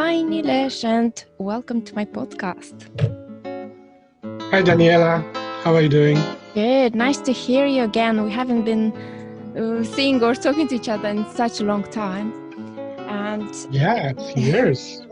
Hi Nilesh, and welcome to my podcast. Hi Daniela, how are you doing? Good, nice to hear you again. We haven't been seeing or talking to each other in such a long time. And Yeah, years.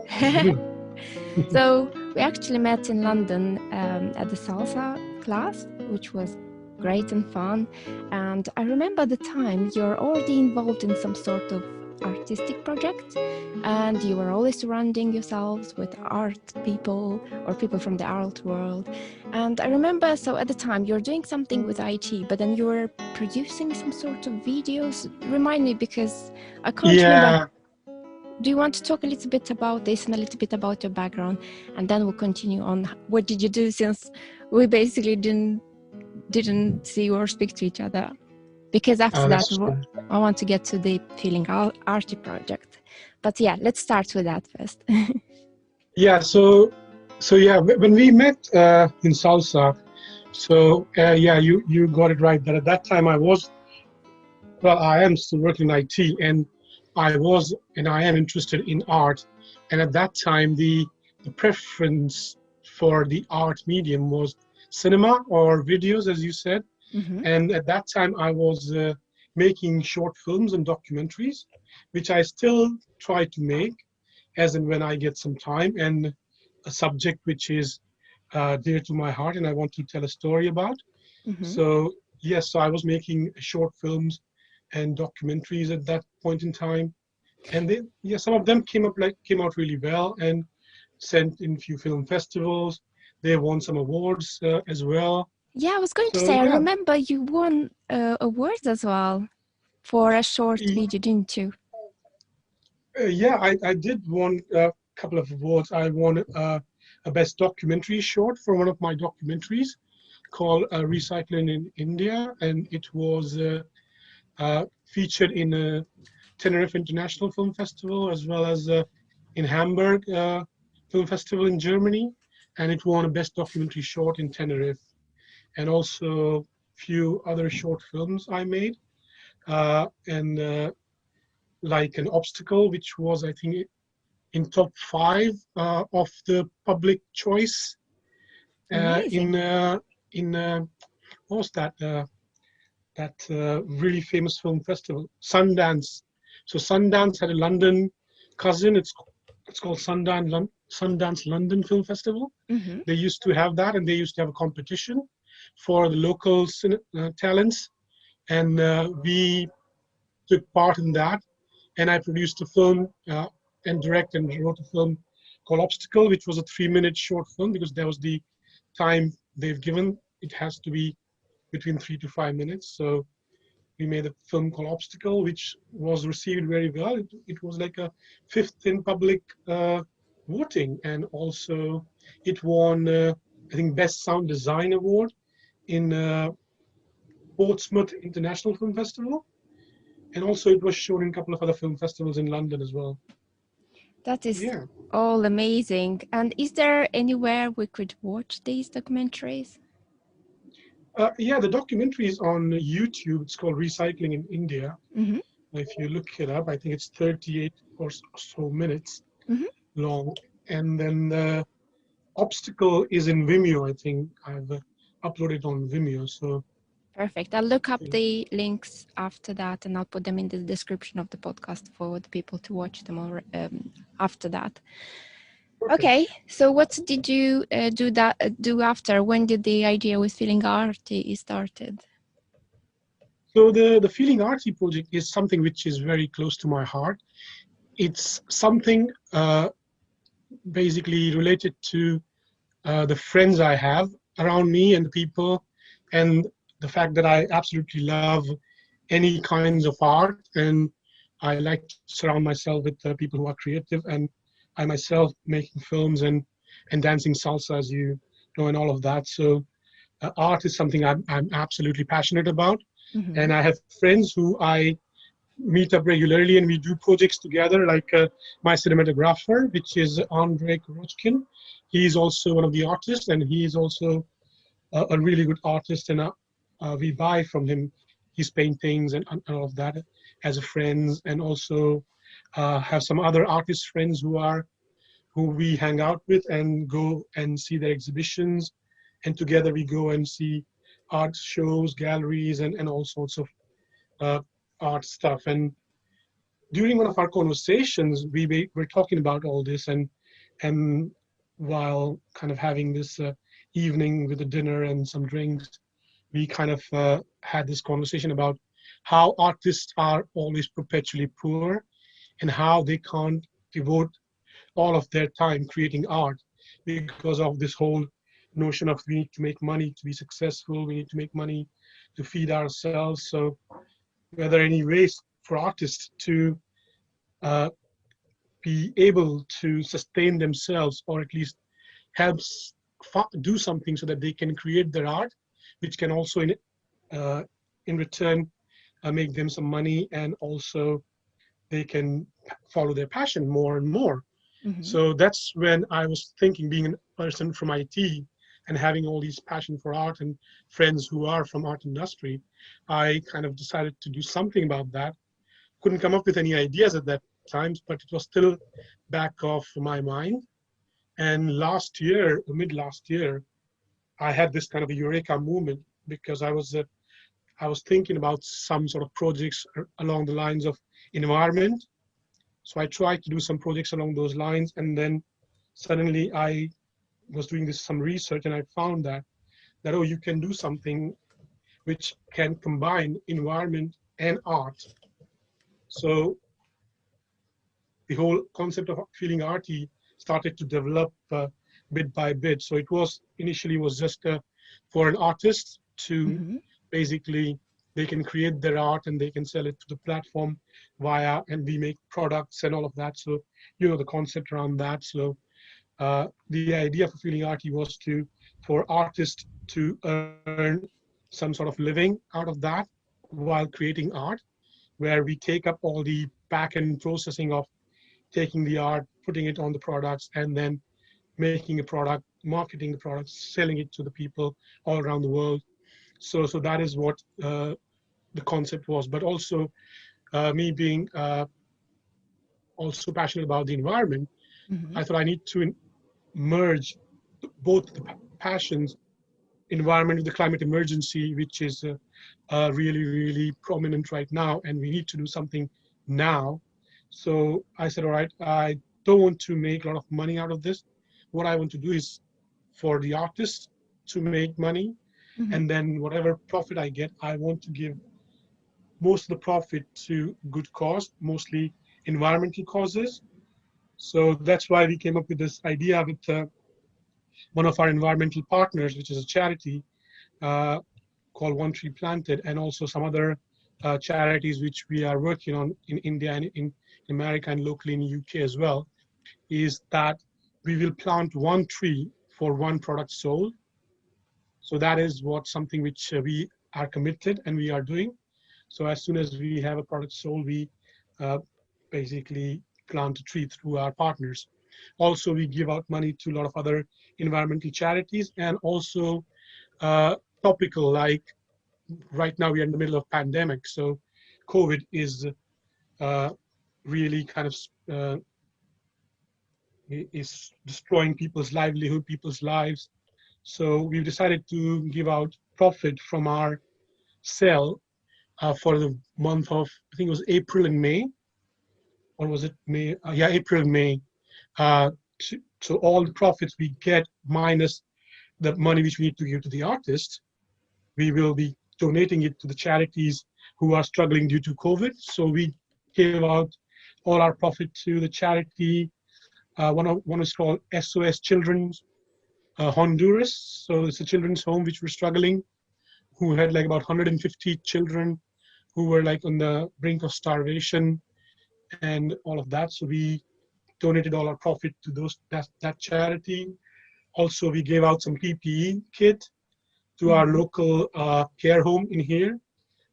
so we actually met in London at the salsa class, which was great and fun. And I remember the time you're already involved in some sort of artistic project, and you were always surrounding yourselves with art people or people from the art world. And I remember, so at the time you're doing something with IT, but then you were producing some sort of videos. Remind me, because I can't remember. Yeah, Do you want to talk a little bit about this and a little bit about your background, and then we'll continue on what did you do, since we basically didn't see or speak to each other? Because after that, that's true. I want to get to the Feeling Arty project. But yeah, let's start with that first. Yeah, so yeah, when we met in salsa, yeah, you got it right. That at that time I am still working in IT, and I am interested in art. And at that time, the preference for the art medium was cinema or videos, as you said. Mm-hmm. And at that time, I was making short films and documentaries, which I still try to make as and when I get some time, and a subject which is dear to my heart and I want to tell a story about. Mm-hmm. So, yes, so I was making short films and documentaries at that point in time. And yeah, some of them came out really well and sent in few film festivals. They won some awards as well. Yeah, I was going to So say, I yeah, remember you won awards as well for a short video, didn't you? Yeah, I did won a couple of awards. I won a best documentary short for one of my documentaries called Recycling in India, and it was featured in a Tenerife International Film Festival as well as in Hamburg Film Festival in Germany, and it won a best documentary short in Tenerife, and also few other short films I made, and like an obstacle, which was I think in top five of the public choice uh, Amazing. in uh, in what was that really famous film festival, Sundance. So Sundance had a London cousin. It's called Sundance London Film Festival. Mm-hmm. They used to have that, and they used to have a competition for the local talents, and we took part in that. And I produced a film and directed and wrote a film called Obstacle, which was a 3-minute short film because that was the time they've given. It has to be between 3 to 5 minutes. So we made a film called Obstacle, which was received very well. It was like a fifth in public voting, and also it won, I think, Best Sound Design Award in Portsmouth International Film Festival, and also it was shown in a couple of other film festivals in London as well. That is Yeah. all amazing. And is there anywhere we could watch these documentaries? Yeah, the documentary is on YouTube. It's called Recycling in India. Mm-hmm. If you look it up, I think it's 38 or so minutes Mm-hmm. long. And then the obstacle is in Vimeo. I think I've uploaded on Vimeo. So Perfect. I'll look up the links after that, and I'll put them in the description of the podcast for the people to watch them after that. perfect. Okay, so what did you do after? When did the idea with Feeling Arty started? So the Feeling Arty project is something which is very close to my heart. It's something basically related to the friends I have around me and the people, and the fact that I absolutely love any kinds of art, and I like to surround myself with people who are creative, and I myself making films and dancing salsa, as you know, and all of that. So art is something I'm absolutely passionate about, Mm-hmm. and I have friends who I meet up regularly, and we do projects together, like my cinematographer, which is Andrei Korochkin. He's also one of the artists, and he is also a really good artist, and we buy from him his paintings and all of that as a friends, and also have some other artist friends who are who we hang out with and go and see their exhibitions. And together we go and see art shows, galleries, and all sorts of uh, art stuff. And during one of our conversations, we were talking about all this, and while kind of having this evening with a dinner and some drinks, we kind of had this conversation about how artists are always perpetually poor and how they can't devote all of their time creating art because of this whole notion of we need to make money to be successful, we need to make money to feed ourselves. So were there any ways for artists to uh, be able to sustain themselves, or at least helps do something so that they can create their art, which can also uh, in return make them some money, and also they can follow their passion more and more. Mm-hmm. So that's when I was thinking, being a person from IT and having all these passion for art and friends who are from art industry, I kind of decided to do something about that. Couldn't come up with any ideas at that time, but it was still back of my mind. And last year, mid last year, I had this kind of a eureka moment because I was thinking about some sort of projects along the lines of environment. So I tried to do some projects along those lines, and then suddenly I was doing some research, and I found that oh, you can do something which can combine environment and art. So the whole concept of feeling arty started to develop bit by bit. So it was initially was just for an artist to Mm-hmm. basically, they can create their art and they can sell it to the platform via, and we make products and all of that. So the concept around that. So the idea for feeling arty was to for artists to earn some sort of living out of that while creating art, where we take up all the back end processing of taking the art, putting it on the products, and then making a product, marketing the product, selling it to the people all around the world. So that is what the concept was. But also me being also passionate about the environment, Mm-hmm. I thought I need to merge both the passions, environment with the climate emergency, which is really, really prominent right now, and we need to do something now. So I said, all right, I don't want to make a lot of money out of this. What I want to do is for the artists to make money, Mm-hmm. and then whatever profit I get, I want to give most of the profit to good cause, mostly environmental causes. So that's why we came up with this idea with one of our environmental partners, which is a charity uh, called One Tree Planted, and also some other charities which we are working on in India and in America and locally in the UK as well, is that we will plant one tree for one product sold. So that is what something which we are committed and we are doing. So as soon as we have a product sold, we uh, basically plant a tree through our partners. Also, we give out money to a lot of other environmental charities, and also topical, like right now we are in the middle of pandemic, so COVID is uh, really kind of is destroying people's livelihood, people's lives. So we've decided to give out profit from our sale for the month of, I think it was April and May, or was it May? Yeah, April and May. Uh, so all the profits we get minus the money which we need to give to the artist, we will be donating it to the charities who are struggling due to COVID. So we give out all our profit to the charity. One is called SOS Children's Honduras. So it's a children's home which were struggling, who had like about 150 children who were like on the brink of starvation and all of that. So we donated all our profit to that charity. Also, we gave out some PPE kit to our Mm-hmm. local care home in here.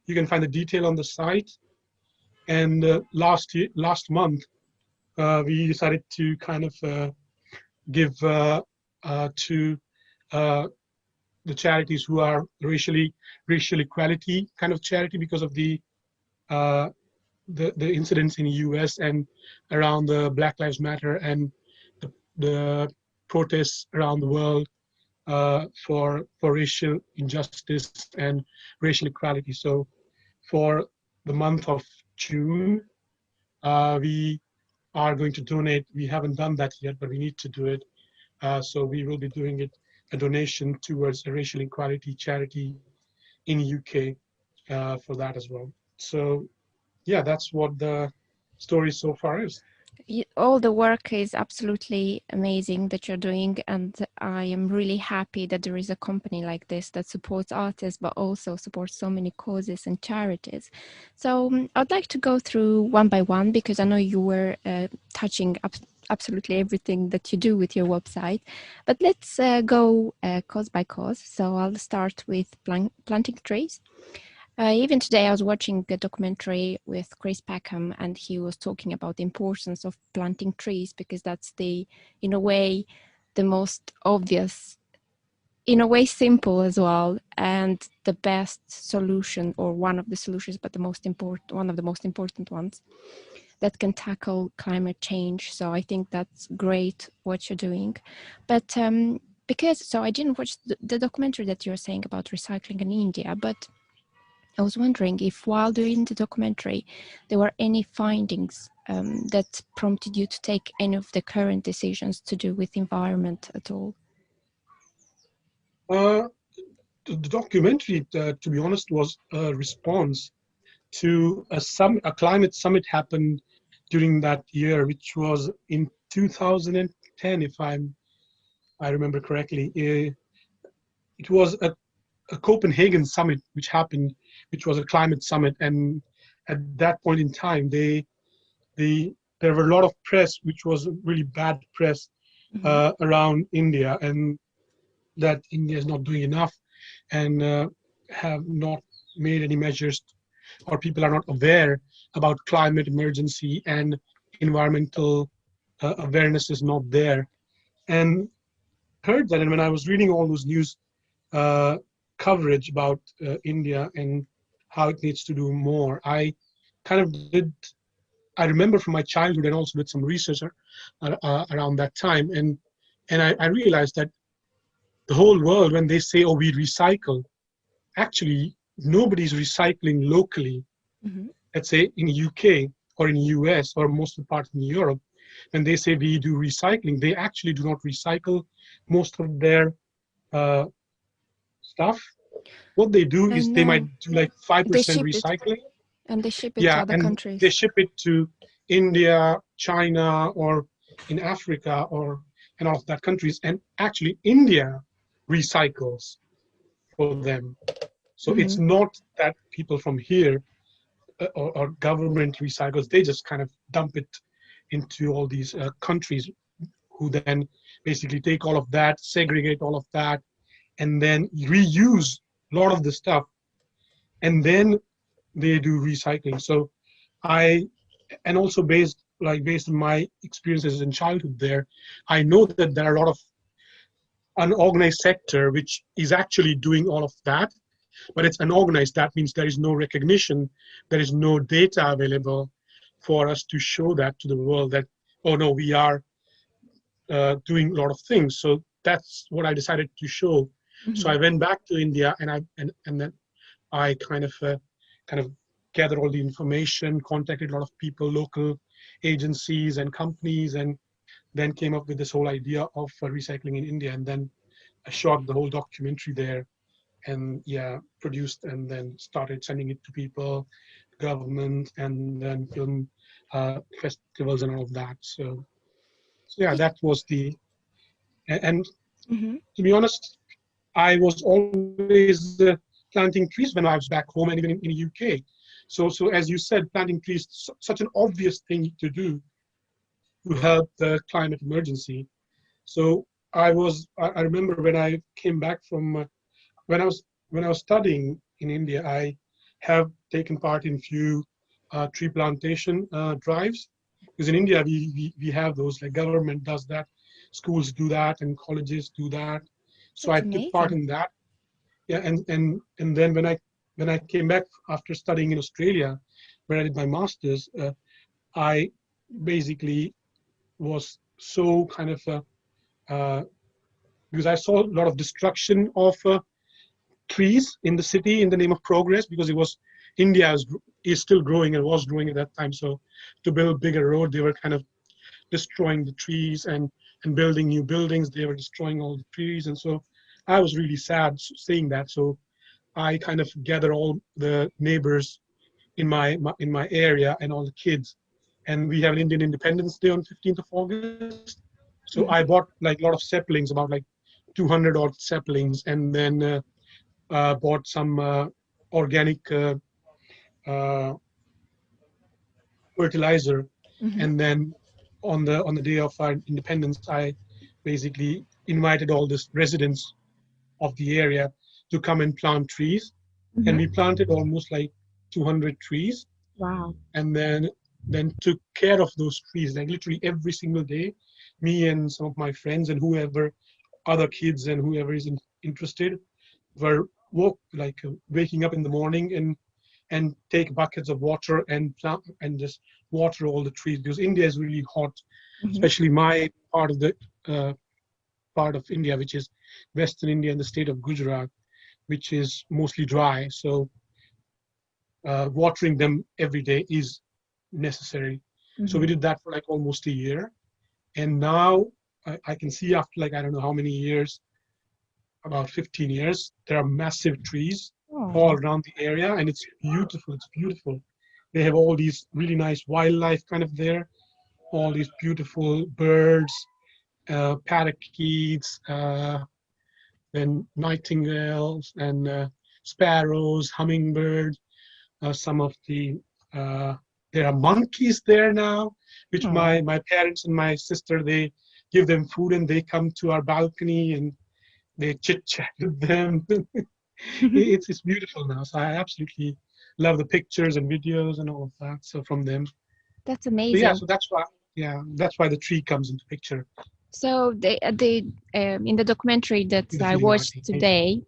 You can find the detail on the site. And last month, we decided to kind of give to uh, the charities who are racial equality kind of charity because of uh, the incidents in the U.S. and around the Black Lives Matter and the protests around the world for racial injustice and racial equality. So for the month of June, we are going to donate. We haven't done that yet, but we need to do it. So we will be doing it, a donation towards a racial equality charity in UK for that as well. So yeah, that's what the story so far is. All the work is absolutely amazing that you're doing, and I am really happy that there is a company like this that supports artists but also supports so many causes and charities. So I'd like to go through one by one, because I know you were touching absolutely everything that you do with your website, but let's go cause by cause. So I'll start with planting trees. Even today, I was watching a documentary with Chris Peckham, and he was talking about the importance of planting trees, because that's in a way, the most obvious, in a way simple as well, and the best solution, or one of the solutions, but one of the most important ones that can tackle climate change. So I think that's great what you're doing. But so I didn't watch the documentary that you're saying about recycling in India, but I was wondering if while doing the documentary, there were any findings that prompted you to take any of the current decisions to do with environment at all? Uh, the documentary, to be honest, was a response to a climate summit happened during that year, which was in 2010, if I remember correctly. It was a Copenhagen summit which happened, which was a climate summit, and at that point in time, there were a lot of press, which was really bad press around India, and that India is not doing enough, and have not made any measures, or people are not aware about climate emergency, and environmental awareness is not there. And heard that, and when I was reading all those news uh, coverage about India and how it needs to do more, I kind of did. I remember from my childhood, and also did some research around that time, and I realized that the whole world, when they say, "Oh, we recycle," actually nobody's recycling locally. Mm-hmm. Let's say in UK or in US or most of the parts in Europe, when they say we do recycling, they actually do not recycle most of their uh, stuff. What they do I is they might know. do like They 5% ship it, recycling. and they ship it to Yeah, other and they countries. ship it to India, China, or in Africa, or and all of that countries. And actually, India recycles for them. So it's Mm-hmm. not that people from here or government recycles. They just kind of dump it into all these countries, who then basically take all of that, segregate all of that, and then reuse a lot of the stuff, and then they do recycling. So I, and also based on my experiences in childhood there, I know that there are a lot of unorganized sector which is actually doing all of that, but it's unorganized. That means there is no recognition, there is no data available for us to show that to the world that, oh no, we are doing a lot of things. So that's what I decided to show. So Mm-hmm. I went back to India, and then I kind of gathered all the information, contacted a lot of people, local agencies and companies, and then came up with this whole idea of recycling in India. And then I shot the whole documentary there, and yeah, produced and then started sending it to people, government, and then film festivals and all of that. So yeah, that was and Mm-hmm. to be honest, I was always planting trees when I was back home and even in the UK. So as you said, planting trees is such an obvious thing to do to help the climate emergency. So I remember when I came back from when I was studying in India, I have taken part in few tree plantation drives, because in India we have those, like government does that, schools do that, and colleges do that. So I That's took part amazing. in that. Yeah, and then when I came back after studying in Australia, where I did my masters, I basically was so kind of uh, because I saw a lot of destruction of trees in the city in the name of progress, because it was India is still growing and was growing at that time. So to build bigger road, they were kind of destroying the trees and building new buildings. They were destroying all the trees, and so I was really sad seeing that. So I kind of gather all the neighbors in my area and all the kids, and we have an Indian Independence Day on 15th of August. So I bought like a lot of saplings, about like 200 odd saplings, and then bought some organic uh, fertilizer, Mm-hmm. and then on the day of our independence, I basically invited all the residents of the area to come and plant trees, and Mm-hmm. we planted almost like 200 trees, Wow. and then took care of those trees like literally every single day. Me and some of my friends and whoever other kids and whoever is interested were waking up in the morning and take buckets of water and plant and just water all the trees, because India is really hot, Mm-hmm. especially my uh, part of India, which is Western India and the state of Gujarat, which is mostly dry. So watering them every day is necessary. So we Mm-hmm. did that for like almost a year, and now I can see after like I don't know how many years, about 15 years, there are massive trees all Oh. around the area, and it's beautiful. It's beautiful. They have all these really nice wildlife kind of there, all these beautiful birds, parakeets, then nightingales and sparrows, hummingbirds. Some of uh, there are monkeys there now, which Oh. my parents and my sister, they give them food and they come to our balcony and they chit chat with them. It's beautiful now. So I absolutely love the pictures and videos and all of that. So from them. That's So yeah, amazing. so that's why the tree comes into picture. So they in the documentary that The I feeling watched arty. today,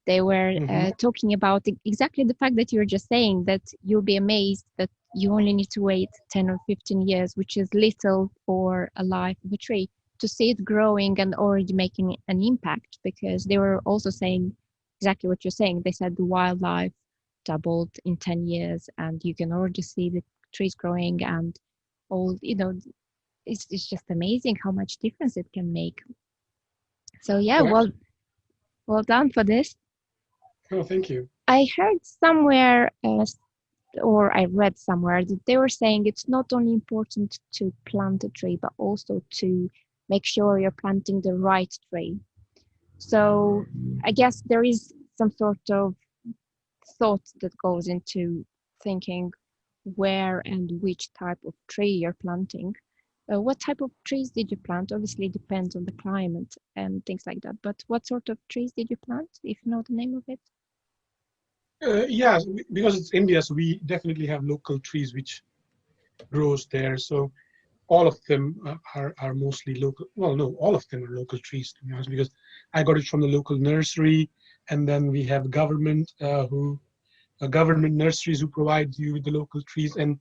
they were Mm-hmm. talking about exactly the fact that you're just saying, that you'll be amazed that you only need to wait 10 or 15 years, which is little for a life of a tree, to see it growing and already making an impact. Because they were also saying exactly what you're saying. They said the wildlife doubled in 10 years, and you can already see the trees growing, and all, it's just amazing how much difference it can make. So yeah, Oh, well done for this. oh, thank you. I heard somewhere, or I read somewhere, that they were saying it's not only important to plant a tree, but also to make sure you're planting the right tree. So I guess there is some sort of thought that goes into thinking where and which type of tree you're planting. What type of trees did you plant? Obviously, it depends on the climate and things like that. But what sort of trees did you plant, if you know the name of it? Yeah, because it's India, so we definitely have local trees which grows there. So all of them are mostly local. Well, no, all of them are local trees, to be honest, because I got it from the local nursery, and then we have government nurseries who provide you with the local trees, and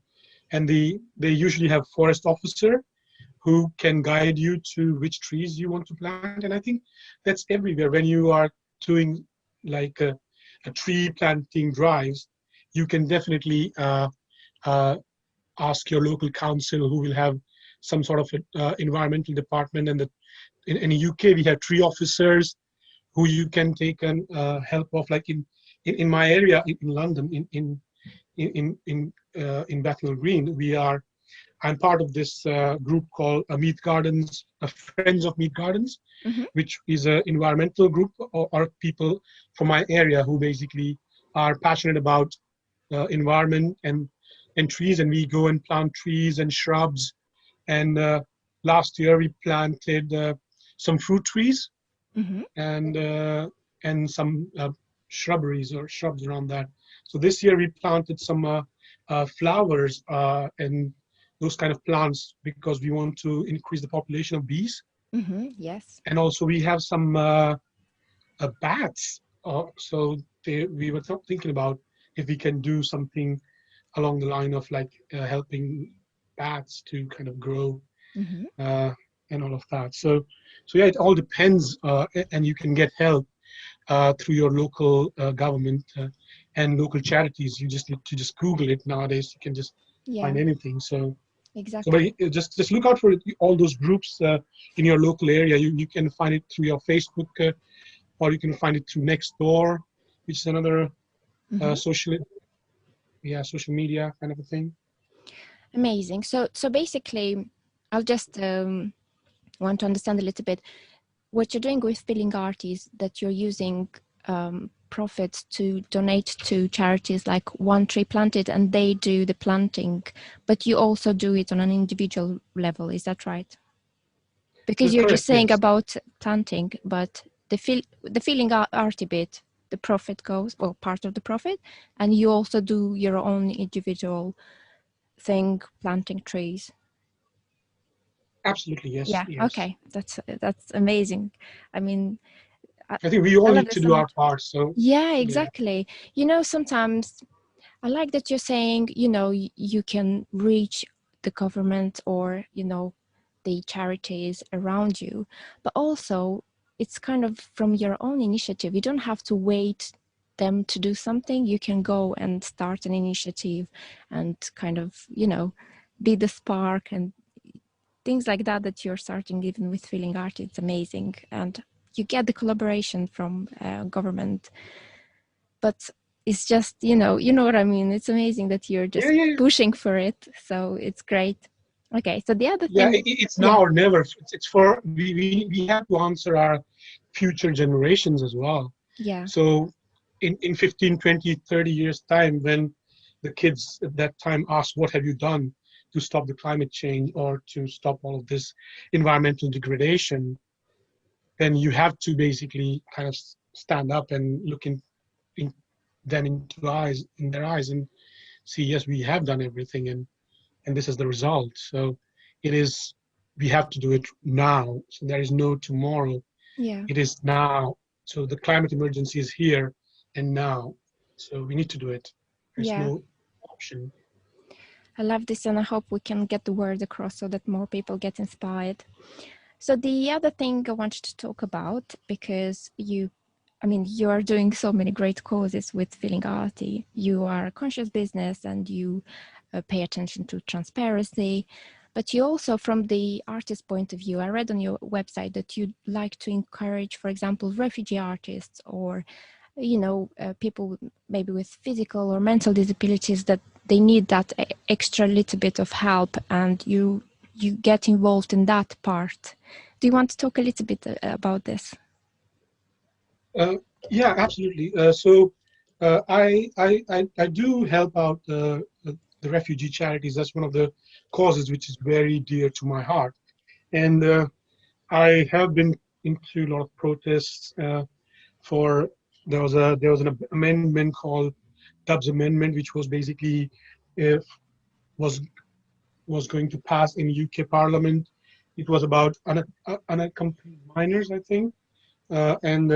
they usually have forest officer who can guide you to which trees you want to plant. And I think that's everywhere. When you are doing like a tree planting drives, you can definitely uh, ask your local council who will have some sort of environmental department. And in the UK, we have tree officers who you can take and help of. Like in my area in London, in Bethnal Green, I'm part of this group called Mead Gardens, Friends of Mead Gardens, Mm-hmm. which is an environmental group or people from my area who basically are passionate about environment and trees, and we go and plant trees and shrubs. And last year we planted some fruit trees Mm-hmm. and some shrubberies or shrubs around that. So this year we planted some flowers and those kind of plants because we want to increase the population of bees. Mm-hmm. Yes. And also we have some bats. So we were thinking about if we can do something along the line of like helping bats to kind of grow. Mm-hmm. Uh, and all of that. So yeah, it all depends, and you can get help through your local government and local charities. You just need to just Google it nowadays. You can just Yeah, find anything. So but exactly. just look out for all those groups in your local area. You can find it through your Facebook, or you can find it through Nextdoor, which is another Hmm. social, yeah, social media kind of a thing. Amazing. So basically, I'll just want to understand a little bit what you're doing with Feeling Arty is that you're using profits to donate to charities like One Tree Planted, and they do the planting, but you also do it on an individual level. Is that right? Because That's you're just correct. saying Yes. about planting, but the Feeling Arty bit, the profit goes, well, part of the profit, and you also do your own individual thing, planting trees. Absolutely. Yes. Yeah. Yes. Okay. That's amazing. I mean, I, I think we all I love need this to so do our much. part. So Yeah, yeah. exactly. Sometimes I like that you're saying, you can reach the government or, the charities around you, but also it's kind of from your own initiative. You don't have to wait them to do something. You can go and start an initiative and kind of, be the spark and things like that you're starting even with Feeling Art. It's amazing. And you get the collaboration from government, but it's just, you know what I mean. It's amazing that you're Yeah. just Yeah. pushing for it. So it's great. Okay, so the other Yeah, thing, it's yeah, now or never. It's for we have to answer our future generations as well. yeah, So in 15, 20, 30 years time, when the kids at that time ask, what have you done to stop the climate change or to stop all of this environmental degradation, then you have to basically kind of stand up and look in them in their eyes and see, yes, we have done everything, and this is the result. So it is, we have to do it now. So there is no tomorrow. yeah, It is now. So the climate emergency is here and now. So we need to do it. There's yeah. no option. I love this, and I hope we can get the word across so that more people get inspired. So the other thing I wanted to talk about, because you are doing so many great causes with Feeling Arty. You are a conscious business and you pay attention to transparency, but you also, from the artist point of view, I read on your website that you'd like to encourage, for example, refugee artists or people maybe with physical or mental disabilities, that they need that extra little bit of help, and you get involved in that part. Do you want to talk a little bit about this? Uh, yeah, absolutely. So I do help out the refugee charities. That's one of the causes which is very dear to my heart. And I have been into a lot of protests for there was an amendment called Tubbs Amendment, which was basically uh, was was going to pass in UK Parliament. It was about unaccompanied minors, I think, and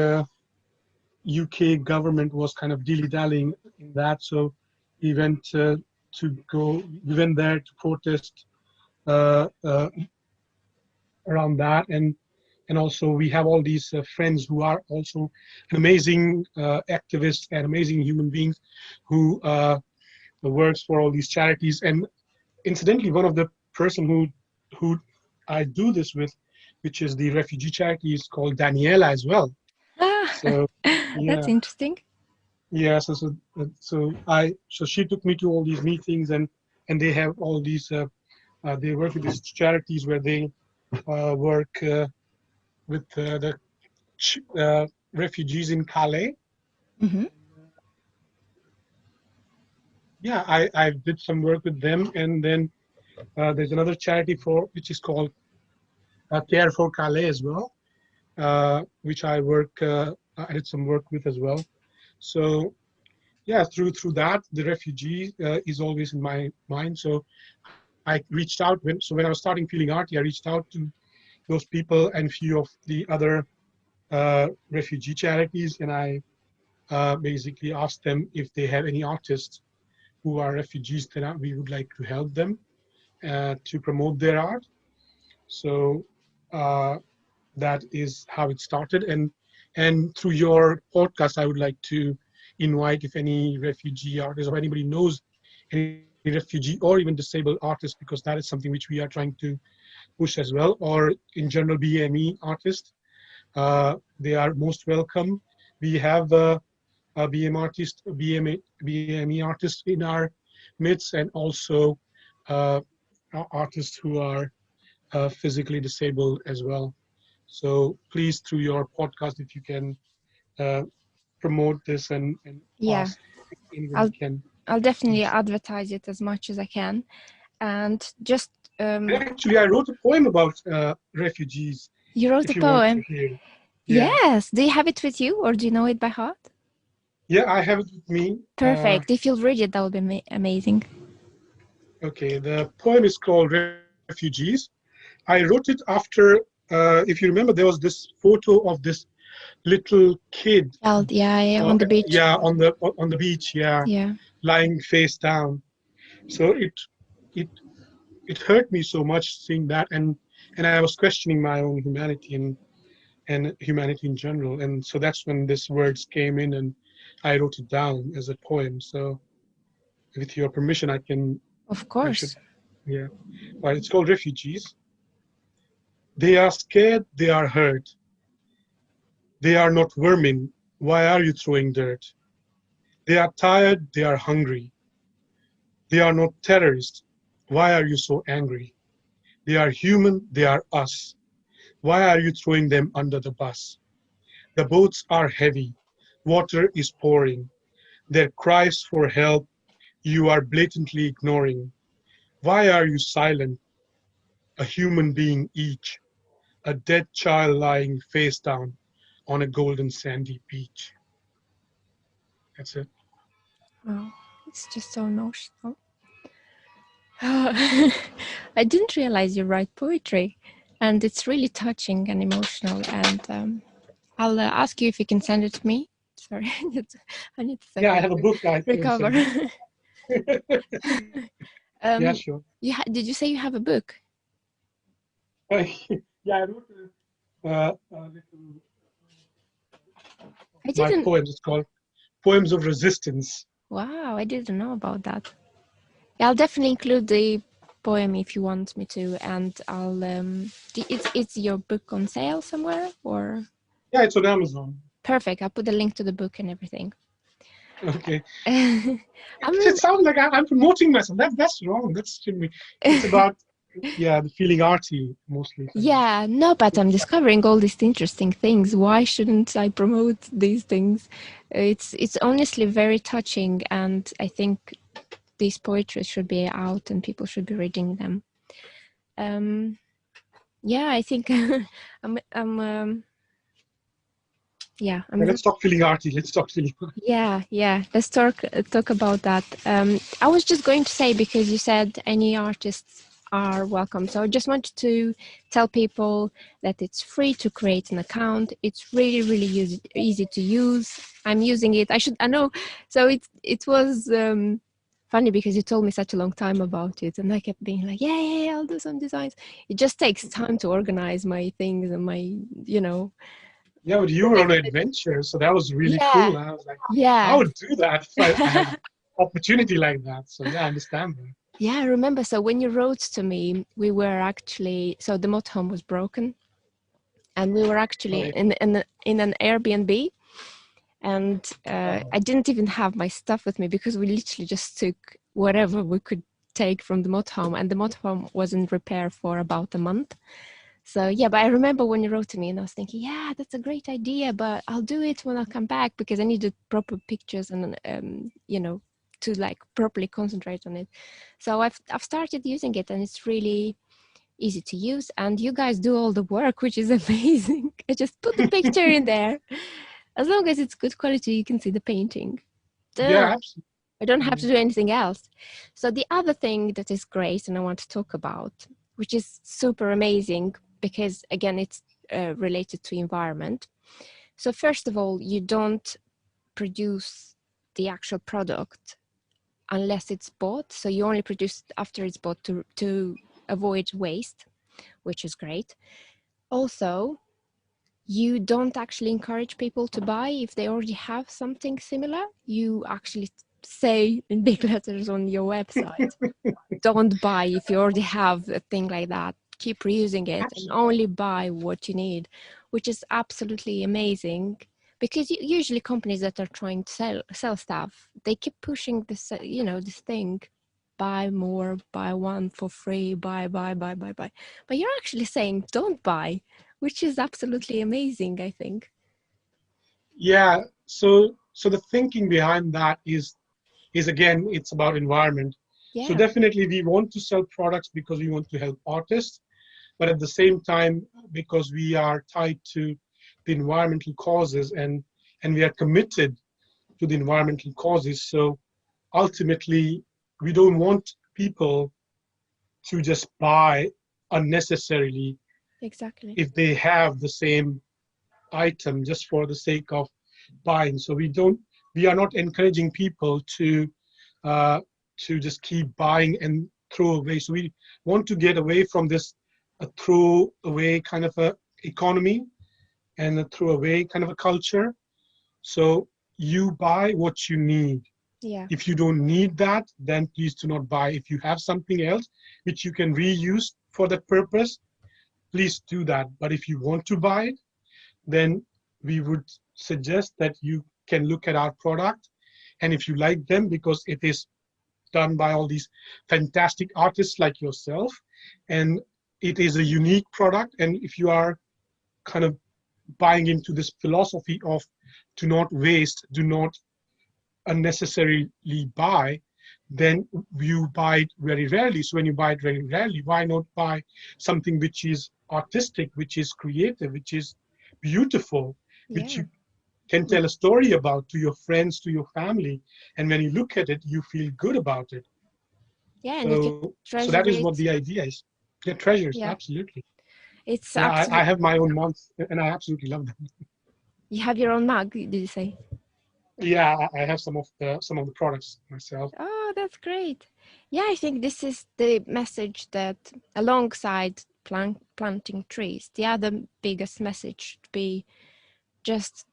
UK government was kind of dilly-dallying in that. So we went we went there to protest uh, uh, around that, and also we have all these friends who are also amazing activists and amazing human beings who works for all these charities. And incidentally, one of the person who I do this with, which is the refugee charity, is called Daniela as well. Ah, So that's yeah, interesting. yeah. So she took me to all these meetings, and they have all these they work with these charities where they work with the refugees in Calais. Hmm. Yeah, I did some work with them, and then there's another charity for which is called Care for Calais as well, which I did some work with as well. So yeah, through that, the refugee is always in my mind. So I reached out when I was starting Feeling Arty, I reached out to those people and few of the other refugee charities, and I basically asked them if they have any artists who are refugees that we would like to help them to promote their art. So uh, that is how it started. And through your podcast, I would like to invite, if any refugee artists or anybody knows any refugee or even disabled artists, because that is something which we are trying to push as well, or in general BME artists, they are most welcome. We have a BME artist in our midst, and also uh, artists who are physically disabled as well. So please, through your podcast, if you can uh, promote this and Yeah, ask if anybody I'll can. I'll definitely advertise it as much as I can. And just And actually, I wrote a poem about refugees, you wrote a if you want to poem. hear. Yeah, Yes. Do you have it with you, or do you know it by heart? yeah, I have it with me. Perfect. If you'll read it, that would be amazing. Okay, the poem is called Refugees. I wrote it after, if you remember, there was this photo of this little kid, Child, yeah, yeah, on the beach. yeah, on the beach, yeah, Yeah. lying face down. So it it hurt me so much seeing that, and I was questioning my own humanity and humanity in general, and so that's when these words came in, and I wrote it down as a poem. So with your permission, Of I should, course. yeah. Well, it's called Refugees. They are scared, they are hurt, they are not vermin. Why are you throwing dirt? They are tired, they are hungry. They are not terrorists. Why are you so angry? They are human, they are us. Why are you throwing them under the bus? The boats are heavy. Water is pouring. Their cries for help you are blatantly ignoring. Why are you silent? A human being each, a dead child lying face down on a golden sandy beach. That's it. Oh, it's just so emotional. I didn't realize you write poetry, and it's really touching and emotional. And I'll ask you if you can send it to me. Sorry, I need a Yeah, I second have a to book I can recover. send you. Yeah, sure. Did you say you have a book? Yeah, I wrote a little, I my didn't. poems. It's called Poems of Resistance. Wow, I didn't know about that. Yeah, I'll definitely include the poem if you want me to, and I'll. It's your book on sale somewhere, or Yeah, it's on Amazon. perfect. I'll put the link to the book and everything. Okay. I'm It sounds like I'm promoting myself. That's wrong. That's shouldn't be. It's about, yeah, the feeling arty mostly. So yeah, no, but I'm discovering all these interesting things. Why shouldn't I promote these things? It's honestly very touching, and I think these poetry should be out and people should be reading them. Yeah, I think I'm yeah, I'm let's talk feeling arty. Let's talk feeling arty. yeah. Let's talk about that. I was just going to say, because you said any artists are welcome, so I just wanted to tell people that it's free to create an account. It's really easy to use. I'm using it. I know. So it was funny because you told me such a long time about it, and I kept being like, yeah, I'll do some designs. It just takes time to organize my things and my, you know. Yeah, but you were on an adventure, so that was really Yeah, cool. I was like, I yeah. would do that if I had opportunity like that. So yeah, I understand that. Yeah, I remember. So when you wrote to me, we were actually, so the motorhome was broken, and we were actually Right. in an Airbnb, and I didn't even have my stuff with me because we literally just took whatever we could take from the motorhome, and the motorhome was in repair for about a month. So yeah, but I remember when you wrote to me, and I was thinking, yeah, that's a great idea, but I'll do it when I come back because I needed proper pictures and to like properly concentrate on it. So I've started using it, and it's really easy to use, and you guys do all the work, which is amazing. I just put the picture in there. As long as it's good quality, you can see the painting. Yeah, Duh. absolutely. I don't have to do anything else. So the other thing that is great and I want to talk about, which is super amazing because again, it's related to environment. So first of all, you don't produce the actual product unless it's bought. So you only produce after it's bought to avoid waste, which is great. Also, you don't actually encourage people to buy if they already have something similar. You actually say in big letters on your website, don't buy if you already have a thing like that. Keep reusing it and Absolutely. only buy what you need, which is absolutely amazing. Because usually companies that are trying to sell stuff, they keep pushing this, this thing, buy more, buy one for free, buy. But you're actually saying don't buy, which is absolutely amazing, I think. Yeah. So the thinking behind that is again, it's about environment. So Yeah, definitely we want to sell products because we want to help artists, but at the same time, because we are tied to the environmental causes and we are committed to the environmental causes. So ultimately, we don't want people to just buy unnecessarily exactly. if they have the same item just for the sake of buying. So we are not encouraging people uh, to just keep buying and throw away. So we want to get away from this throw away kind of a economy and a throw away kind of a culture. So you buy what you need. Yeah, If you don't need that, then please do not buy. If you have something else which you can reuse for that purpose, please do that. But if you want to buy it, then we would suggest that you can look at our product. And if you like them, because it is done by all these fantastic artists like yourself, and it is a unique product, and if you are kind of buying into this philosophy of do not waste, do not unnecessarily buy, then you buy it very rarely. So when you buy it very rarely, why not buy something which is artistic, which is creative, which is beautiful, which yeah, you can tell a story about to your friends, to your family, and when you look at it, you feel good about it. yeah, and you can So that treasure is what it. the idea is. They're treasures, Yeah, absolutely. it's Yeah, I absolutely. have my own mugs, and I absolutely love them. You have your own mug, did you say? Yeah, I have some of the products myself. Oh, that's great. Yeah, I think this is the message that, alongside planting trees, the other biggest message to be just,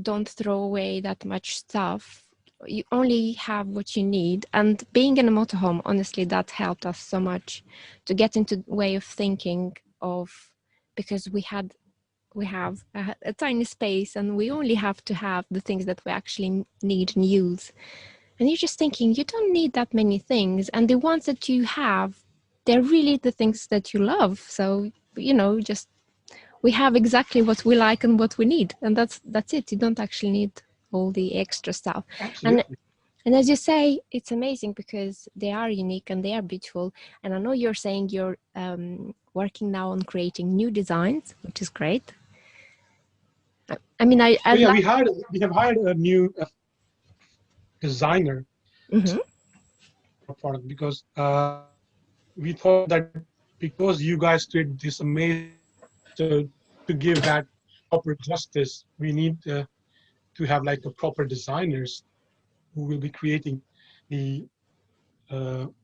don't throw away that much stuff. You only have what you need. And being in a motorhome, honestly, that helped us so much to get into the way of thinking of, because we have a tiny space and we only have to have the things that we actually need and use. And you're just thinking, you don't need that many things. And the ones that you have, they're really the things that you love. So, just we have exactly what we like and what we need. And that's it. You don't actually need all the extra stuff. And Absolutely. and as you say, it's amazing because they are unique and they are beautiful. And I know you're saying you're working now on creating new designs, which is great. I mean, I So yeah, love. we have hired a new designer Mhm. for product because we thought that because you guys create this amazing product, so to give that proper justice, we need to have like a proper designers who will be creating the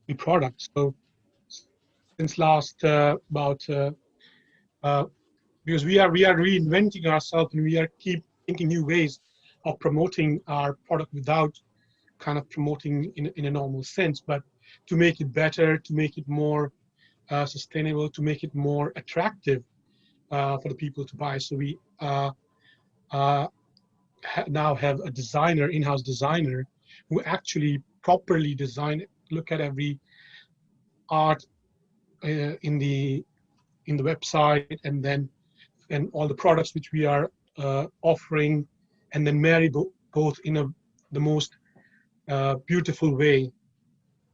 the product. So since last about uh, because we are reinventing ourselves and we are keep thinking new ways of promoting our product without kind of promoting in a normal sense, but to make it better, to make it more sustainable, to make it more attractive for the people to buy. So we uh, now have a designer, in-house designer, who actually properly design, look at every art in the website, and all the products which we are offering, and then marry both in the most beautiful way.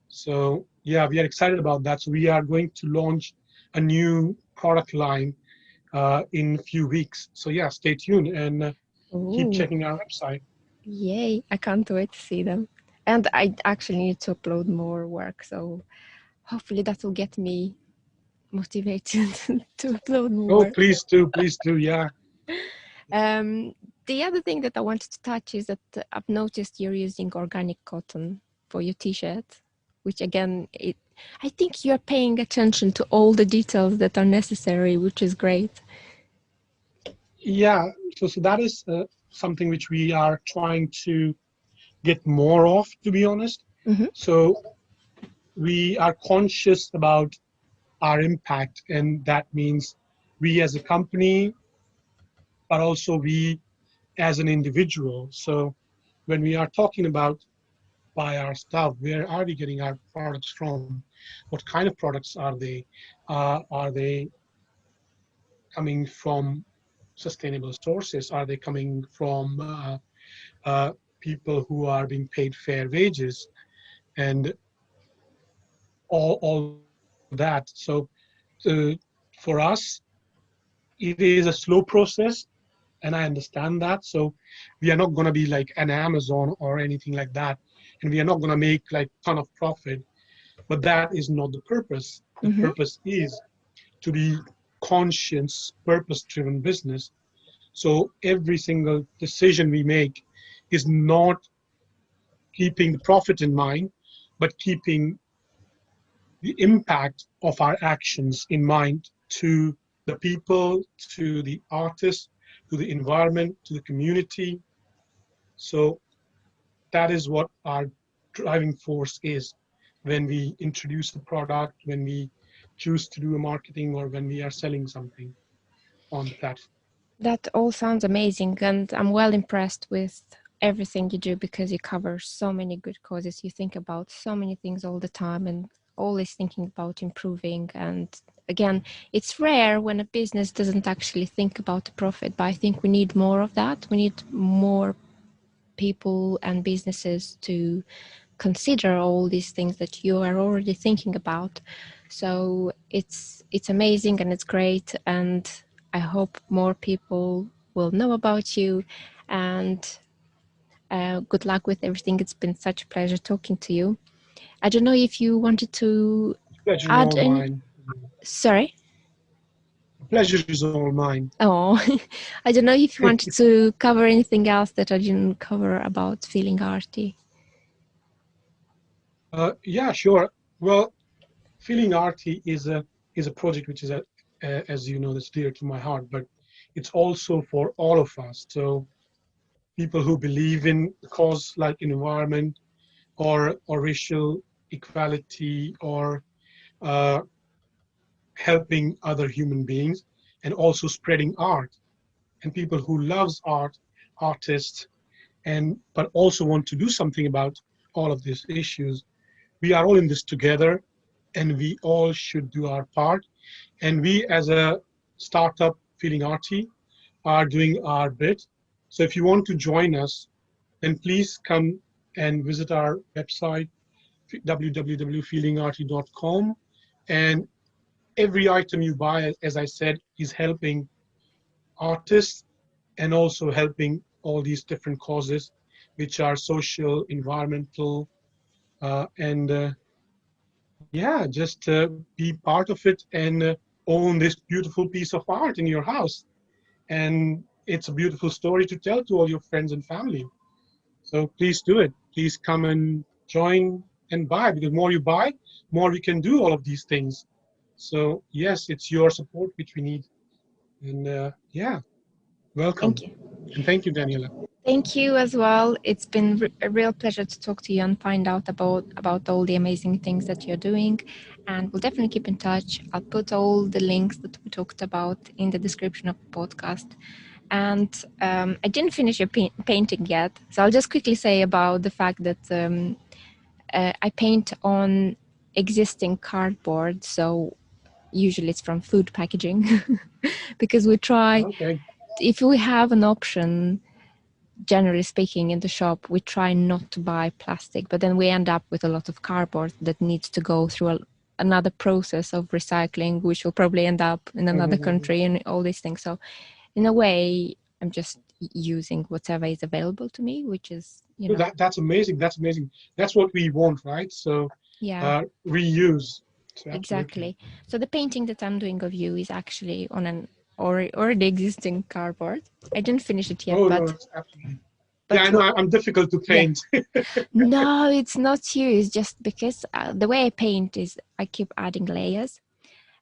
So yeah, we are excited about that. So we are going to launch a new product line in a few weeks. So yeah, stay tuned and keep Ooh, checking our website. yay. I can't wait to see them. And I actually need to upload more work. So hopefully that will get me motivated to upload Oh, more. please do. Yeah, Um, the other thing that I wanted to touch is that I've noticed you're using organic cotton for your t-shirt, which again, I think you're paying attention to all the details that are necessary, which is great. Yeah, so that is something which we are trying to get more of, to be honest. Mm-hmm. So we are conscious about our impact, and that means we as a company, but also we as an individual. So when we are talking about buy our stuff, where are we getting our products from? What kind of products are they? Are they coming from sustainable sources? Are they coming from people who are being paid fair wages and all that? So for us, it is a slow process, and I understand that. So we are not going to be like an Amazon or anything like that, and we are not going to make like ton of profit. But that is not the purpose. The Mm-hmm. purpose is to be conscious, purpose-driven business. So every single decision we make is not keeping the profit in mind, but keeping the impact of our actions in mind to the people, to the artists, to the environment, to the community. So that is what our driving force is when we introduce a product, when we choose to do a marketing, or when we are selling something on the platform. That all sounds amazing, and I'm well impressed with everything you do because you cover so many good causes. You think about so many things all the time and always thinking about improving. And again, it's rare when a business doesn't actually think about the profit, but I think we need more of that. We need more people and businesses to consider all these things that you are already thinking about. So it's amazing and it's great, and I hope more people will know about you. And good luck with everything. It's been such a pleasure talking to you. I don't know if you wanted to Pleasure is add all any. mine. Sorry. Pleasure is all mine. Oh, I don't know if you wanted to cover anything else that I didn't cover about Feeling Arty. Yeah, sure. Well, Feeling Arty is a project which is, as you know, that's dear to my heart, but it's also for all of us. So people who believe in the cause like environment or racial equality or uh, helping other human beings and also spreading art, and people who loves art, artists, and but also want to do something about all of these issues. We are all in this together, and we all should do our part. And we, as a startup Feeling Arty, are doing our bit. So if you want to join us, then please come and visit our website, www.feelingarty.com. And every item you buy, as I said, is helping artists and also helping all these different causes, which are social, environmental, and yeah, just be part of it and own this beautiful piece of art in your house. And it's a beautiful story to tell to all your friends and family. So please do it. Please come and join and buy, because more you buy, more we can do all of these things. So yes, it's your support which we need. And yeah, Thank welcome. you. And thank you, Daniela. Thank you as well. It's been a real pleasure to talk to you and find out about all the amazing things that you're doing. And we'll definitely keep in touch. I'll put all the links that we talked about in the description of the podcast. And I didn't finish your painting yet, so I'll just quickly say about the fact that I paint on existing cardboard. So usually it's from food packaging because we try, Okay. if we have an option, generally speaking, in the shop, we try not to buy plastic, but then we end up with a lot of cardboard that needs to go through another process of recycling, which will probably end up in another Mhm. country and all these things. So in a way, I'm just using whatever is available to me, which is, So that's amazing. That's amazing. That's what we want, right? So yeah, reuse. So absolutely. exactly. So the painting that I'm doing of you is actually on an already existing cardboard. I didn't finish it yet, Oh no, but that's absolutely. Yeah, I But know I'm difficult to yeah, paint. no, it's not you. It's just because the way I paint is I keep adding layers,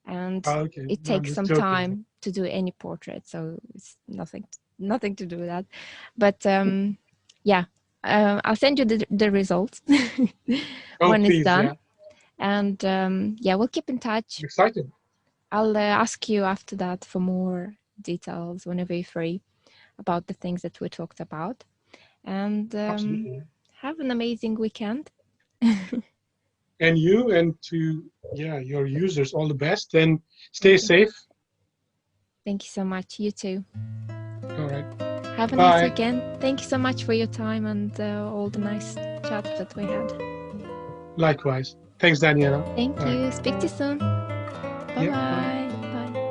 and Okay, it no, I'm takes just some joking. time to do any portrait. So it's nothing to do with that. But yeah, I'll send you the results Oh, when it's please, done. yeah. And yeah, we'll keep in I'm touch. excited. I'll ask you after that for more details whenever you're free about the things that we talked about. And Absolutely. have an amazing weekend. And you and to your users all the best and stay Thank you. safe. Thank you so much. You too. All right. Have a nice Bye. weekend. Thank you so much for your time and all the nice chat that we had. Likewise. Thanks, Daniela. Thank All right. you. Speak to you soon. Bye Yeah. Bye. bye. Bye.